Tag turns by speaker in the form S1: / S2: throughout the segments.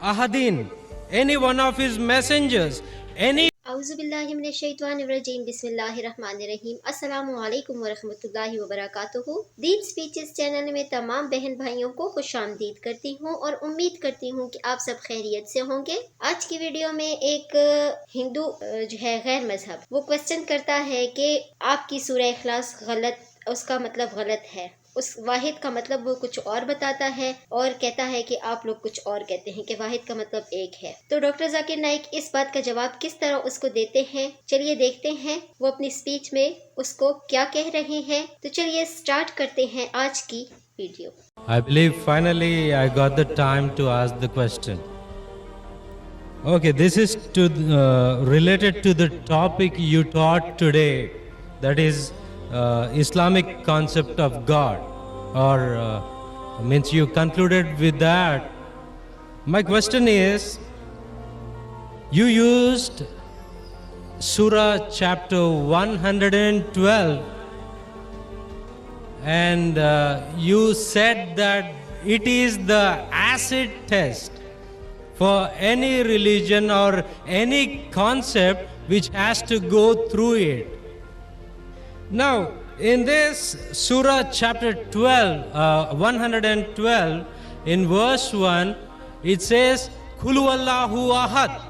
S1: ahadin, any one of his messengers, any.
S2: औज़ुबिल्लाहिमिनश्शैतानिर्रजीम बिस्मिल्लाहिर्रहमानिर्रहीम अस्सलामु अलैकुम वरहमतुल्लाहि वबरकातुहू। दीन स्पीचेस चैनल में तमाम बहन भाइयों को खुशामदीद करती हूँ और उम्मीद करती हूँ कि आप सब खैरियत से होंगे। आज की वीडियो में एक हिंदू जो है गैर मजहब, वो क्वेश्चन करता है कि आपकी सूरह इखलास गलत, उसका मतलब गलत है। उस वाहिद का मतलब वो कुछ और बताता है और कहता है कि आप लोग कुछ और कहते हैं कि वाहिद का मतलब एक है। तो डॉक्टर जाकिर नाइक इस बात का जवाब किस तरह उसको देते हैं, चलिए देखते हैं वो अपनी स्पीच में उसको क्या कह रहे हैं। तो चलिए स्टार्ट करते हैं आज की video.
S1: I believe finally I got the time to ask the question. Okay, this is related to the topic you taught today, that is Islamic concept of God, or means you concluded with that. My question is, you used Surah chapter 112 and you said that it is the acid test for any religion or any concept which has to go through it. Now, in this Surah chapter 112, in verse 1, it says, Qul huwallahu ahad.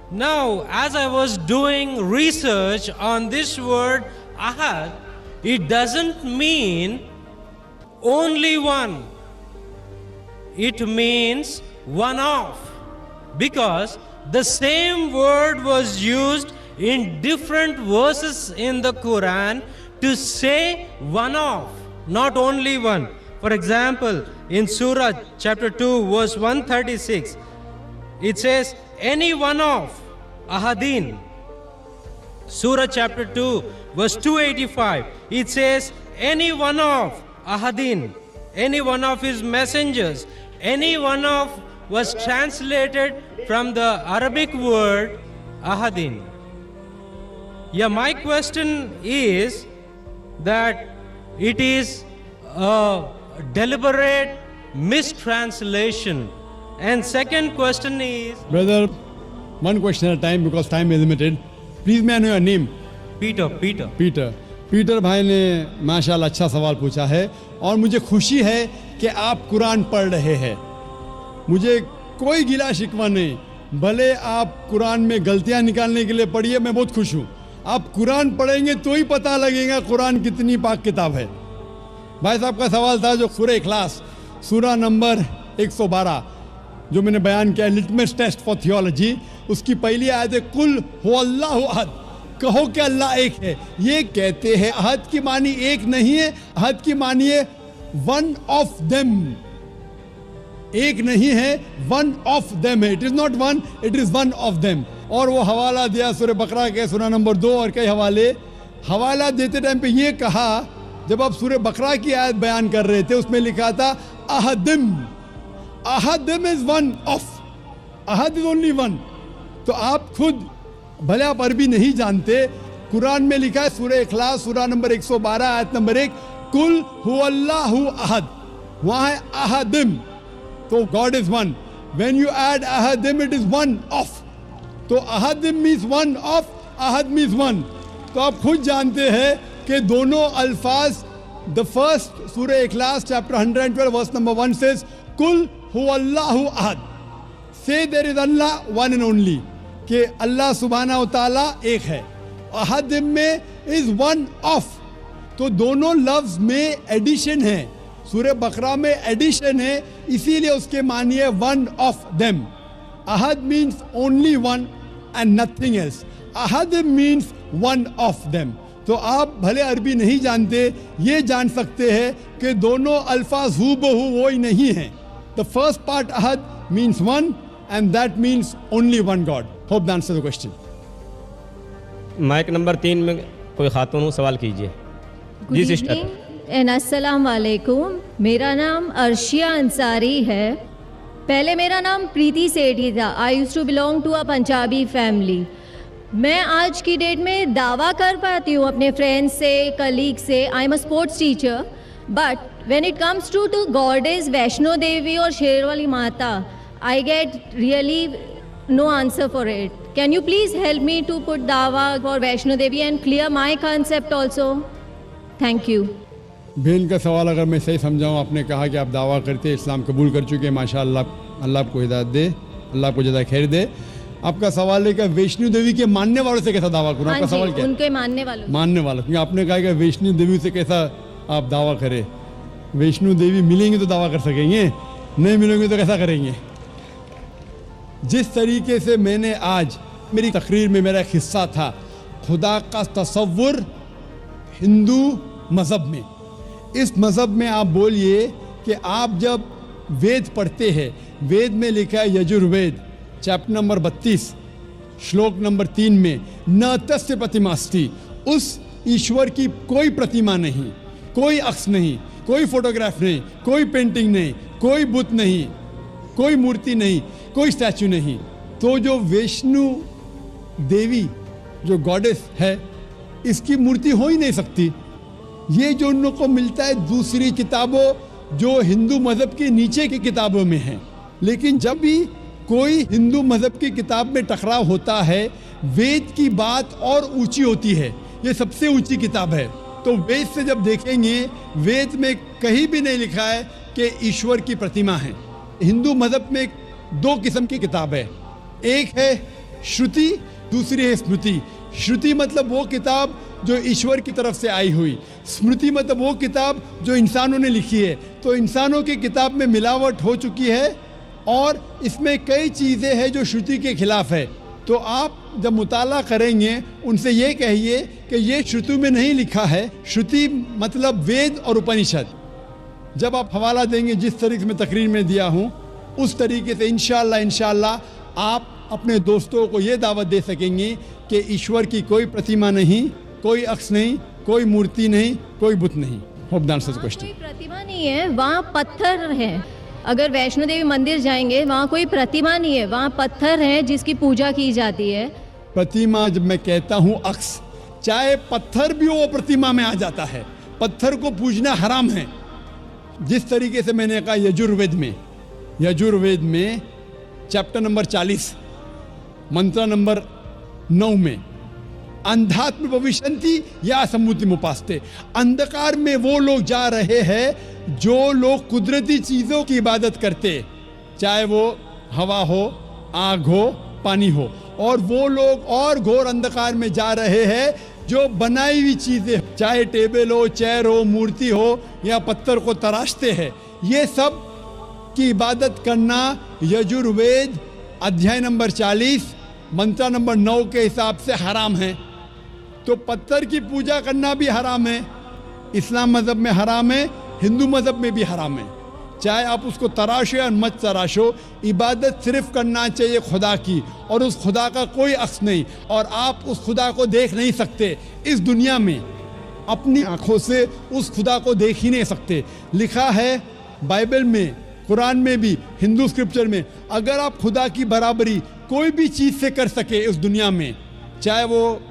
S1: Now, as I was doing research on this word ahad, it doesn't mean only one. It means one of. Because the same word was used in different verses in the Quran to say one of, not only one. For example, in Surah chapter 2 verse 136, it says any one of ahadin. Surah chapter 2 verse 285, it says any one of ahadin, any one of his messengers. Any one of was translated from the Arabic word ahadin. Yeah, my question is that it is a deliberate mistranslation. And second question is,
S3: brother, one question at a time because time is limited. Please may I know your name?
S1: Peter.
S3: Peter भाई ने माशाल्लाह अच्छा सवाल पूछा है और मुझे खुशी है कि आप कुरान पढ़ रहे हैं। मुझे कोई गिला शिकवा नहीं, भले आप कुरान में गलतियां निकालने के लिए पढ़िए, मैं बहुत खुश हूँ। आप कुरान पढ़ेंगे तो ही पता लगेगा कुरान कितनी पाक किताब है। भाई साहब का सवाल था जो सूरह इखलास सूरा नंबर 112 जो मैंने बयान किया, लिटमस टेस्ट फॉर थियोलॉजी, उसकी पहली आयत है कुल हुवल्लाहु अहद, कहो कि अल्लाह एक है। ये कहते हैं अहद की मानी एक नहीं है, अहद की मानी है वन ऑफ देम। एक नहीं है, वन ऑफ देम है। It is not one, it is one of them. और वो हवाला दिया सूरह बकरा के सूरा नंबर 2 और कई हवाला देते टाइम पे ये कहा, जब आप सूरह बकरा की आयत बयान कर रहे थे उसमें लिखा था अहदिम, अहदिम इज वन ऑफ, अहद इज ओनली वन। तो आप खुद भले आप अरबी नहीं जानते, कुरान में लिखा है सूरह इखलास सूरा नंबर 112 आयत नंबर 1, कुल हुवल्लाहु अहद, वहां है अहदिम, तो God is one. When you add अहदिम इट इज वन ऑफ, तो अहदिम मीन्स वन ऑफ, अहद मीन्स वन। तो आप खुद जानते हैं कि दोनों अल्फाज, the first Surah Ikhlas chapter 112 verse number 1 says कुल हुवल्लाहु अहद, say there is Allah one and only, कि अल्लाह सुब्हाना व तआला एक है। अहद में इज वन ऑफ, तो दोनों लफ्ज में एडिशन है, सूरह बकरा में एडिशन है, इसीलिए उसके मानी है one of them. Ahad means only one and nothing else, Ahad means one of them. तो आप भले अरबी नहीं जानते, ये जान सकते हैं कि दोनों अल्फाज हू बहू वो ही नहीं है। The first part Ahad means one and that means only one God. Hope that answers the question.
S4: Mic number 3 में कोई खातून सवाल कीजिए। जी सिस्टर।
S5: एंड अस्सलाम वालेकुम, मेरा नाम अर्शिया अंसारी है। पहले मेरा नाम प्रीति सेठी था। I used to belong to a Punjabi family. मैं आज की डेट में दावा कर पाती हूँ अपने फ्रेंड्स से, कलीग से, I am a sports teacher, but when it comes to goddess Vaishno Devi और शेरवाली माता, I get really no answer for it. Can you please help me to put dawa for Vaishno Devi and clear my concept also? Thank you.
S3: बहन का सवाल अगर मैं सही समझाऊँ, आपने कहा कि आप दावा करते हैं, इस्लाम कबूल कर चुके हैं, माशाअल्लाह, अल्लाह आपको हिदायत दे, अल्लाह आपको ज़्यादा खैर दे। आपका सवाल है कि वैष्णो देवी के मानने वालों से कैसा दावा करूँ? आपका सवाल क्या है?
S5: उनके मानने वालों
S3: क्योंकि आपने कहा कि वैष्णो देवी से कैसा आप दावा करें। वैष्णो देवी मिलेंगे तो दावा कर सकेंगे, नहीं मिलेंगे तो कैसा करेंगे? जिस तरीके से मैंने आज मेरी तकरीर में मेरा एक हिस्सा था खुदा का तसव्वुर हिंदू मज़हब में, इस मज़हब में आप बोलिए कि आप जब वेद पढ़ते हैं, वेद में लिखा है यजुर्वेद चैप्टर नंबर 32 श्लोक नंबर 3 में न तस्य प्रतिमास्ति, उस ईश्वर की कोई प्रतिमा नहीं, कोई अक्स नहीं, कोई फोटोग्राफ नहीं, कोई पेंटिंग नहीं, कोई बुत नहीं, कोई मूर्ति नहीं, कोई स्टैचू नहीं। तो जो वैष्णो देवी जो गॉडेस है, इसकी मूर्ति हो ही नहीं सकती। ये जो उन लोगों को मिलता है दूसरी किताबों जो हिंदू मज़हब के नीचे की किताबों में है। लेकिन जब भी कोई हिंदू मज़हब की किताब में टकराव होता है, वेद की बात और ऊंची होती है, ये सबसे ऊंची किताब है। तो वेद से जब देखेंगे, वेद में कहीं भी नहीं लिखा है कि ईश्वर की प्रतिमा है। हिंदू मज़हब में दो किस्म की किताब है, एक है श्रुति, दूसरी है स्मृति। श्रुति मतलब वो किताब जो ईश्वर की तरफ से आई हुई, स्मृति मतलब वो किताब जो इंसानों ने लिखी है। तो इंसानों की किताब में मिलावट हो चुकी है और इसमें कई चीज़ें हैं जो श्रुति के खिलाफ है। तो आप जब मुताला करेंगे, उनसे ये कहिए कि ये श्रुति में नहीं लिखा है। श्रुति मतलब वेद और उपनिषद। जब आप हवाला देंगे जिस तरीके से मैं तकरीर में दिया हूँ, उस तरीके से इंशाअल्लाह आप अपने दोस्तों को ये दावत दे सकेंगे कि ईश्वर की कोई प्रतिमा नहीं, कोई अक्स नहीं, कोई मूर्ति नहीं, कोई बुत नहीं। Hope the answers the question.
S5: कोई प्रतिमा नहीं है, वहाँ पत्थर है। अगर वैष्णो देवी मंदिर जाएंगे, वहाँ कोई प्रतिमा नहीं है, वहाँ पत्थर है जिसकी पूजा की जाती है।
S3: प्रतिमा जब मैं कहता हूँ अक्स, चाहे पत्थर भी वो प्रतिमा में आ जाता है। पत्थर को पूजना हराम है। जिस तरीके से मैंने कहा यजुर्वेद में चैप्टर नंबर 40 मंत्र नंबर 9 में अंधात्म भविष्यन्ति या समुति मुपास्ते, अंधकार में वो लोग जा रहे हैं जो लोग कुदरती चीज़ों की इबादत करते, चाहे वो हवा हो, आग हो, पानी हो, और वो लोग और घोर अंधकार में जा रहे हैं जो बनाई हुई चीज़ें, चाहे टेबल हो, चेयर हो, मूर्ति हो या पत्थर को तराशते हैं। ये सब की इबादत करना यजुर्वेद अध्याय नंबर 40 मंत्र नंबर 9 के हिसाब से हराम है। तो पत्थर की पूजा करना भी हराम है, इस्लाम मज़हब में हराम है, हिंदू मज़हब में भी हराम है। चाहे आप उसको तराशो या मत तराशो, इबादत सिर्फ करना चाहिए खुदा की, और उस खुदा का कोई अक्स नहीं, और आप उस खुदा को देख नहीं सकते इस दुनिया में, अपनी आँखों से उस खुदा को देख ही नहीं सकते। लिखा है बाइबल में, कुरान में भी, हिंदू स्क्रिप्चर में, अगर आप खुदा की बराबरी कोई भी चीज़ से कर सके इस दुनिया में, चाहे वो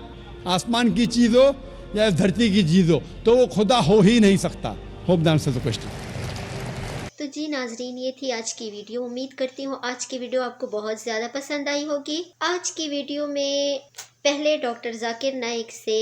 S3: आसमान की चीज़ हो या इस धरती की चीज़ हो, तो वो खुदा हो ही नहीं सकता। Hope the answer the question.
S2: तो जी नाजरीन, ये थी आज की वीडियो। उम्मीद करती हूँ आज की वीडियो आपको बहुत ज़्यादा पसंद आई होगी। आज की वीडियो में पहले डॉक्टर जाकिर नाइक से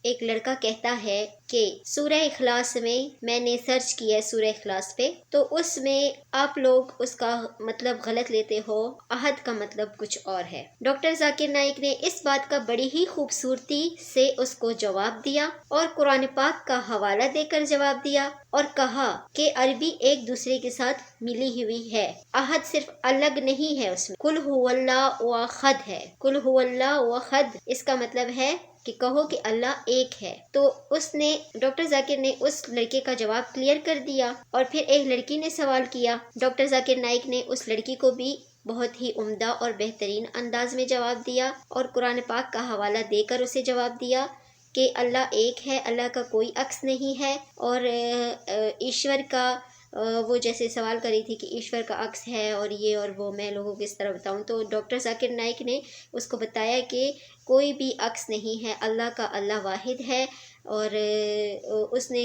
S2: एक लड़का कहता है कि सूरह इखलास में, मैंने सर्च किया है सूरह इखलास पे, तो उसमें आप लोग उसका मतलब गलत लेते हो, अहद का मतलब कुछ और है। डॉक्टर जाकिर नाइक ने इस बात का बड़ी ही खूबसूरती से उसको जवाब दिया और कुरान पाक का हवाला देकर जवाब दिया और कहा कि अरबी एक दूसरे के साथ मिली हुई है, अहद सिर्फ अलग नहीं है उसमें। कुल हुवल्लाहु अहद है, कुल हुवल्लाहु अहद, इसका मतलब है कि कहो कि अल्लाह एक है। तो उसने, डॉक्टर जाकिर ने उस लड़के का जवाब क्लियर कर दिया। और फिर एक लड़की ने सवाल किया, डॉक्टर जाकिर नाइक ने उस लड़की को भी बहुत ही उम्दा और बेहतरीन अंदाज में जवाब दिया और कुरान पाक का हवाला देकर उसे जवाब दिया कि अल्लाह एक है, अल्लाह का कोई अक्स नहीं है। और ईश्वर का वो जैसे सवाल करी थी कि ईश्वर का अक्स है और ये और वो, मैं लोगों को किस तरह बताऊं, तो डॉक्टर जाकिर नाइक ने उसको बताया कि कोई भी अक्स नहीं है, अल्लाह का अल्लाह वाहिद है। और उसने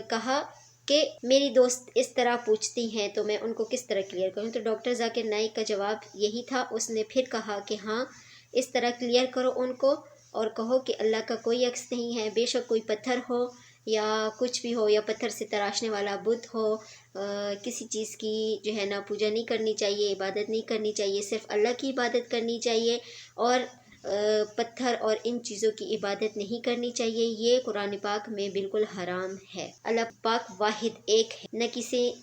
S2: कहा कि मेरी दोस्त इस तरह पूछती हैं तो मैं उनको किस तरह क्लियर करूं। तो डॉक्टर जाकिर नाइक का जवाब यही था। उसने फिर कहा कि हाँ, इस तरह क्लियर करो उनको और कहो कि अल्लाह का कोई अक्स नहीं है, बेशक कोई पत्थर हो या कुछ भी हो, या पत्थर से तराशने वाला बुत हो, किसी चीज़ की जो है ना पूजा नहीं करनी चाहिए, इबादत नहीं करनी चाहिए, सिर्फ अल्लाह की इबादत करनी चाहिए और पत्थर और इन चीज़ों की इबादत नहीं करनी चाहिए। ये कुरान पाक में बिल्कुल हराम है। अल्लाह पाक वाहिद एक है,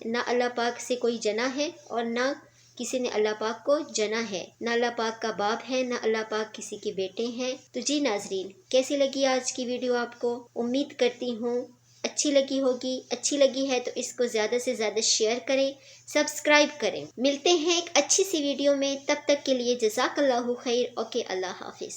S2: न अल्लाह पाक से कोई जना है और न किसी ने अल्लाह पाक को जना है, न अल्लाह पाक का बाप है, न अल्लाह पाक किसी के बेटे हैं। तो जी नाजरीन, कैसी लगी आज की वीडियो आपको? उम्मीद करती हूँ अच्छी लगी होगी। अच्छी लगी है तो इसको ज़्यादा से ज़्यादा शेयर करें, सब्सक्राइब करें। मिलते हैं एक अच्छी सी वीडियो में, तब तक के लिए जज़ाकल्लाहु खैर। ओके, अल्लाह हाफिज़।